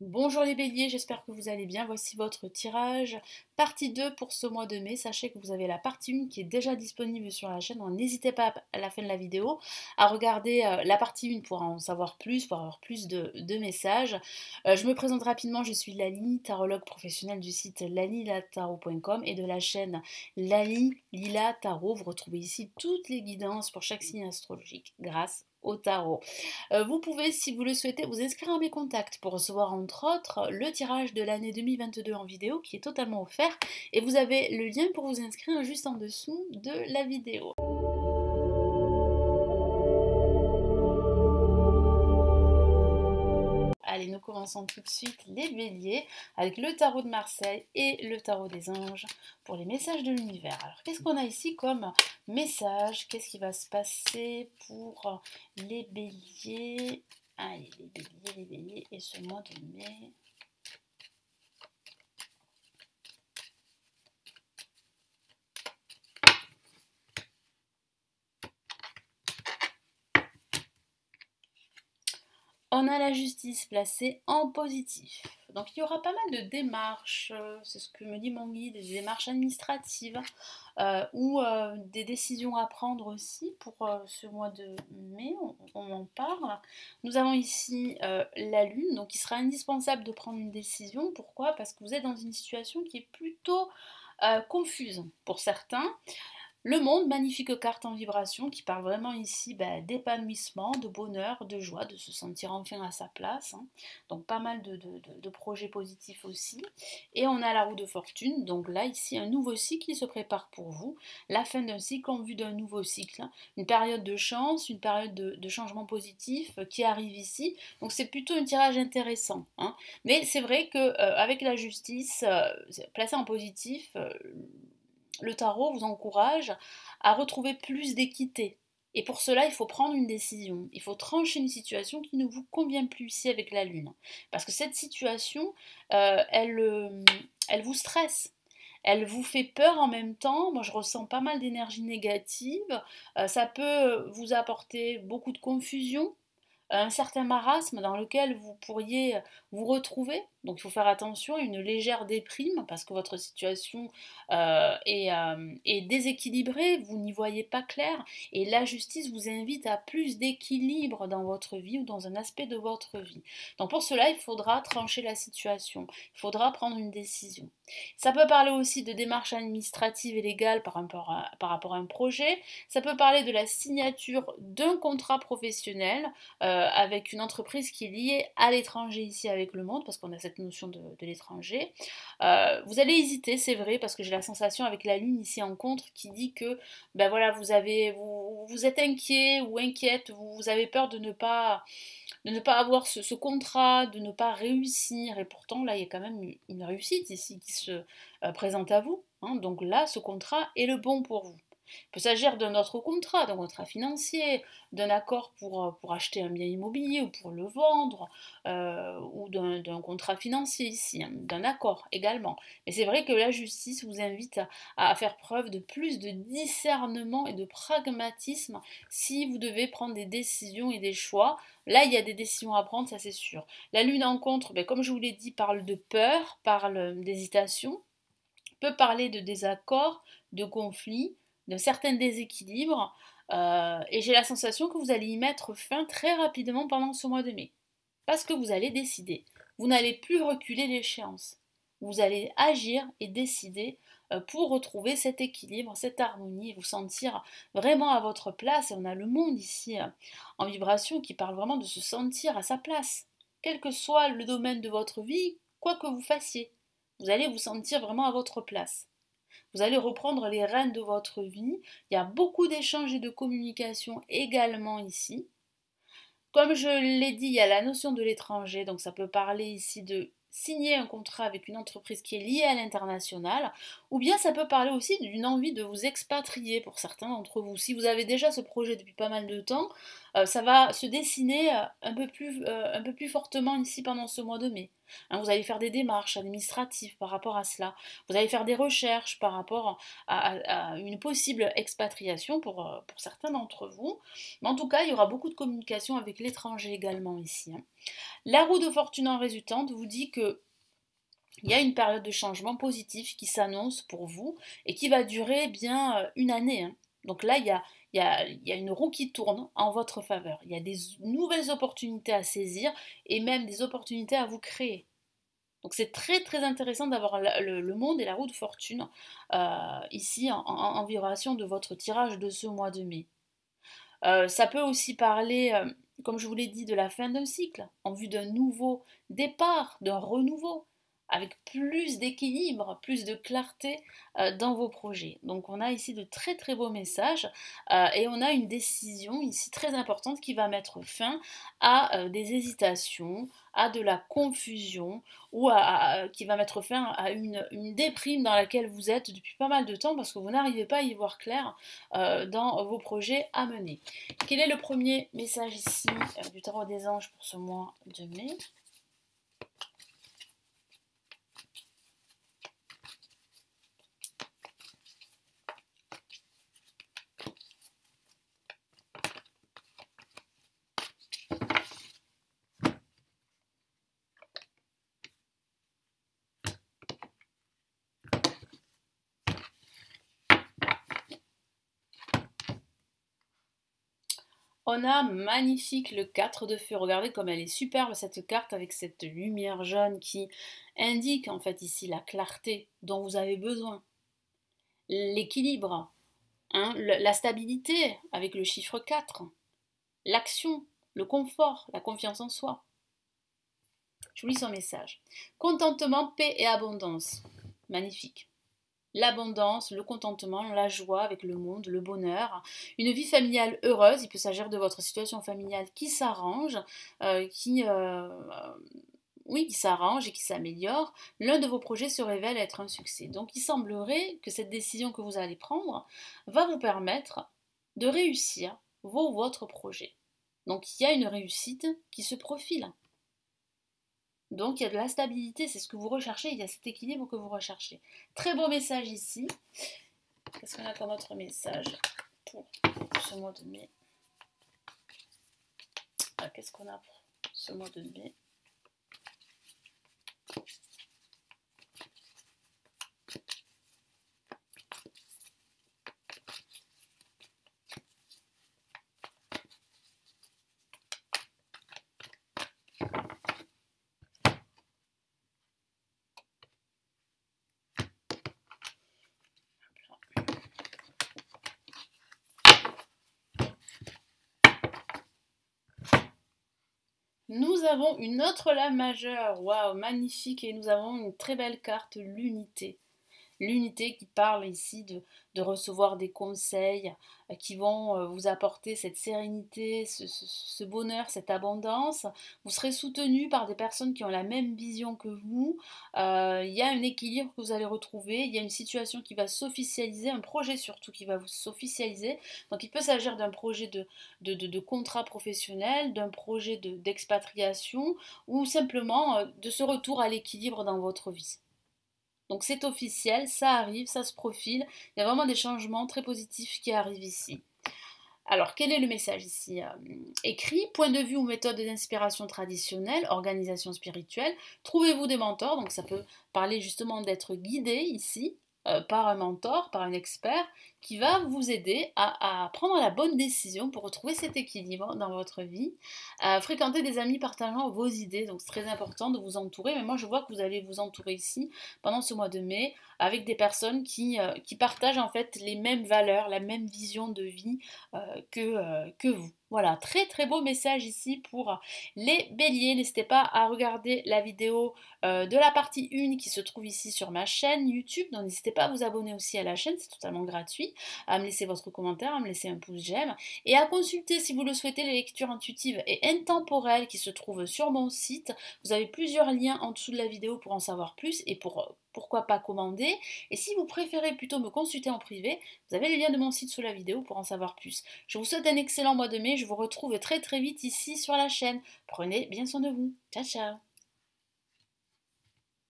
Bonjour les béliers, j'espère que vous allez bien. Voici votre tirage, partie 2 pour ce mois de mai. Sachez que vous avez la partie 1 qui est déjà disponible sur la chaîne. Donc n'hésitez pas à la fin de la vidéo à regarder la partie 1 pour en savoir plus, pour avoir plus de messages. Je me présente rapidement, je suis Lali, tarologue professionnelle du site lalilatarot.com et de la chaîne Lali Lila Tarot. Vous retrouvez ici toutes les guidances pour chaque signe astrologique grâce au tarot. Vous pouvez, si vous le souhaitez, vous inscrire à mes contacts pour recevoir entre autres le tirage de l'année 2022 en vidéo qui est totalement offert et vous avez le lien pour vous inscrire juste en dessous de la vidéo. Allez, nous commençons tout de suite les béliers avec le tarot de Marseille et le tarot des anges pour les messages de l'univers. Alors, qu'est-ce qu'on a ici comme message? Qu'est-ce qui va se passer pour les béliers? Allez, les béliers et ce mois de mai. On a la justice placée en positif. Donc il y aura pas mal de démarches, c'est ce que me dit mon guide, des démarches administratives ou des décisions à prendre aussi pour ce mois de mai, on en parle. Nous avons ici la lune, donc il sera indispensable de prendre une décision. Pourquoi? Parce que vous êtes dans une situation qui est plutôt confuse pour certains. Le monde, magnifique carte en vibration qui parle vraiment ici d'épanouissement, de bonheur, de joie, de se sentir enfin à sa place. Donc pas mal de projets positifs aussi. Et on a la roue de fortune, donc là ici un nouveau cycle qui se prépare pour vous. La fin d'un cycle en vue d'un nouveau cycle. Une période de chance, une période de changement positif qui arrive ici. Donc c'est plutôt un tirage intéressant. Mais c'est vrai qu'avec la justice placée en positif, le tarot vous encourage à retrouver plus d'équité. Et pour cela, il faut prendre une décision. Il faut trancher une situation qui ne vous convient plus ici avec la lune. Parce que cette situation, elle vous stresse. Elle vous fait peur en même temps. Moi, je ressens pas mal d'énergie négative. Ça peut vous apporter beaucoup de confusion, un certain marasme dans lequel vous pourriez vous retrouver. Donc il faut faire attention à une légère déprime parce que votre situation est déséquilibrée, vous n'y voyez pas clair et la justice vous invite à plus d'équilibre dans votre vie ou dans un aspect de votre vie. Donc pour cela, il faudra trancher la situation, il faudra prendre une décision. Ça peut parler aussi de démarches administratives et légales par rapport à un projet, ça peut parler de la signature d'un contrat professionnel avec une entreprise qui est liée à l'étranger ici avec le monde, parce qu'on a cette notion de l'étranger. Vous allez hésiter, c'est vrai, parce que j'ai la sensation avec la lune ici en contre qui dit que ben voilà, vous êtes inquiet ou inquiète, vous avez peur de ne pas avoir ce contrat, de ne pas réussir, et pourtant là il y a quand même une réussite ici qui se présente à vous. Donc là, ce contrat est le bon pour vous. Il peut s'agir d'un autre contrat, d'un contrat financier, d'un accord pour acheter un bien immobilier ou pour le vendre, ou d'un contrat financier ici, d'un accord également. Mais c'est vrai que la justice vous invite à faire preuve de plus de discernement et de pragmatisme si vous devez prendre des décisions et des choix. Là, il y a des décisions à prendre, ça c'est sûr. La lune en contre, comme je vous l'ai dit, parle de peur, parle d'hésitation, peut parler de désaccord, de conflit, d'un certain déséquilibre, et j'ai la sensation que vous allez y mettre fin très rapidement pendant ce mois de mai. Parce que vous allez décider. Vous n'allez plus reculer l'échéance. Vous allez agir et décider pour retrouver cet équilibre, cette harmonie, et vous sentir vraiment à votre place. Et on a le monde ici en vibration qui parle vraiment de se sentir à sa place. Quel que soit le domaine de votre vie, quoi que vous fassiez, vous allez vous sentir vraiment à votre place. Vous allez reprendre les rênes de votre vie. Il y a beaucoup d'échanges et de communication également ici. Comme je l'ai dit, il y a la notion de l'étranger, donc ça peut parler ici de signer un contrat avec une entreprise qui est liée à l'international, ou bien ça peut parler aussi d'une envie de vous expatrier pour certains d'entre vous. Si vous avez déjà ce projet depuis pas mal de temps, ça va se dessiner un peu plus fortement ici pendant ce mois de mai. Hein, vous allez faire des démarches administratives par rapport à cela. Vous allez faire des recherches par rapport à une possible expatriation pour certains d'entre vous. Mais en tout cas, il y aura beaucoup de communication avec l'étranger également ici. Hein. La roue de fortune en résultante vous dit que il y a une période de changement positif qui s'annonce pour vous et qui va durer bien une année. Hein. Donc là, il y a une roue qui tourne en votre faveur. Il y a des nouvelles opportunités à saisir et même des opportunités à vous créer. Donc c'est très très intéressant d'avoir le monde et la roue de fortune ici en vibration de votre tirage de ce mois de mai. Ça peut aussi parler, comme je vous l'ai dit, de la fin d'un cycle, en vue d'un nouveau départ, d'un renouveau, avec plus d'équilibre, plus de clarté dans vos projets. Donc on a ici de très très beaux messages et on a une décision ici très importante qui va mettre fin à des hésitations, à de la confusion ou qui va mettre fin à une déprime dans laquelle vous êtes depuis pas mal de temps parce que vous n'arrivez pas à y voir clair dans vos projets à mener. Quel est le premier message ici du tarot des anges pour ce mois de mai? On a magnifique le 4 de feu. Regardez comme elle est superbe cette carte avec cette lumière jaune qui indique en fait ici la clarté dont vous avez besoin. L'équilibre, hein, la stabilité avec le chiffre 4. L'action, le confort, la confiance en soi. Je vous lis son message. Contentement, paix et abondance. Magnifique. L'abondance, le contentement, la joie avec le monde, le bonheur, une vie familiale heureuse. Il peut s'agir de votre situation familiale qui s'arrange, qui s'arrange et qui s'améliore. L'un de vos projets se révèle être un succès. Donc il semblerait que cette décision que vous allez prendre va vous permettre de réussir votre projet. Donc il y a une réussite qui se profile. Donc il y a de la stabilité, c'est ce que vous recherchez, il y a cet équilibre que vous recherchez. Très beau message ici. Qu'est-ce qu'on a comme autre message pour ce mois de mai? Qu'est-ce qu'on a pour ce mois de mai? Nous avons une autre lame majeure, waouh, magnifique, et nous avons une très belle carte, l'unité. L'unité qui parle ici de recevoir des conseils qui vont vous apporter cette sérénité, ce bonheur, cette abondance. Vous serez soutenu par des personnes qui ont la même vision que vous. Il y a un équilibre que vous allez retrouver. Il y a une situation qui va s'officialiser, un projet surtout qui va vous s'officialiser. Donc il peut s'agir d'un projet de contrat professionnel, d'un projet d'expatriation ou simplement de ce retour à l'équilibre dans votre vie. Donc c'est officiel, ça arrive, ça se profile. Il y a vraiment des changements très positifs qui arrivent ici. Alors, quel est le message ici écrit? Point de vue ou méthode d'inspiration traditionnelle, organisation spirituelle. Trouvez-vous des mentors, donc ça peut parler justement d'être guidé ici par un mentor, par un expert qui va vous aider à prendre la bonne décision pour retrouver cet équilibre dans votre vie. Fréquenter des amis partageant vos idées, donc c'est très important de vous entourer, mais moi je vois que vous allez vous entourer ici pendant ce mois de mai avec des personnes qui partagent en fait les mêmes valeurs, la même vision de vie que vous. Voilà, très très beau message ici pour les béliers. N'hésitez pas à regarder la vidéo de la partie 1 qui se trouve ici sur ma chaîne YouTube. Donc n'hésitez pas à vous abonner aussi à la chaîne, c'est totalement gratuit. À me laisser votre commentaire, à me laisser un pouce j'aime. Et à consulter si vous le souhaitez les lectures intuitives et intemporelles qui se trouvent sur mon site. Vous avez plusieurs liens en dessous de la vidéo pour en savoir plus et pourquoi pas commander. Et si vous préférez plutôt me consulter en privé, vous avez le lien de mon site sous la vidéo pour en savoir plus. Je vous souhaite un excellent mois de mai, je vous retrouve très très vite ici sur la chaîne. Prenez bien soin de vous. Ciao ciao.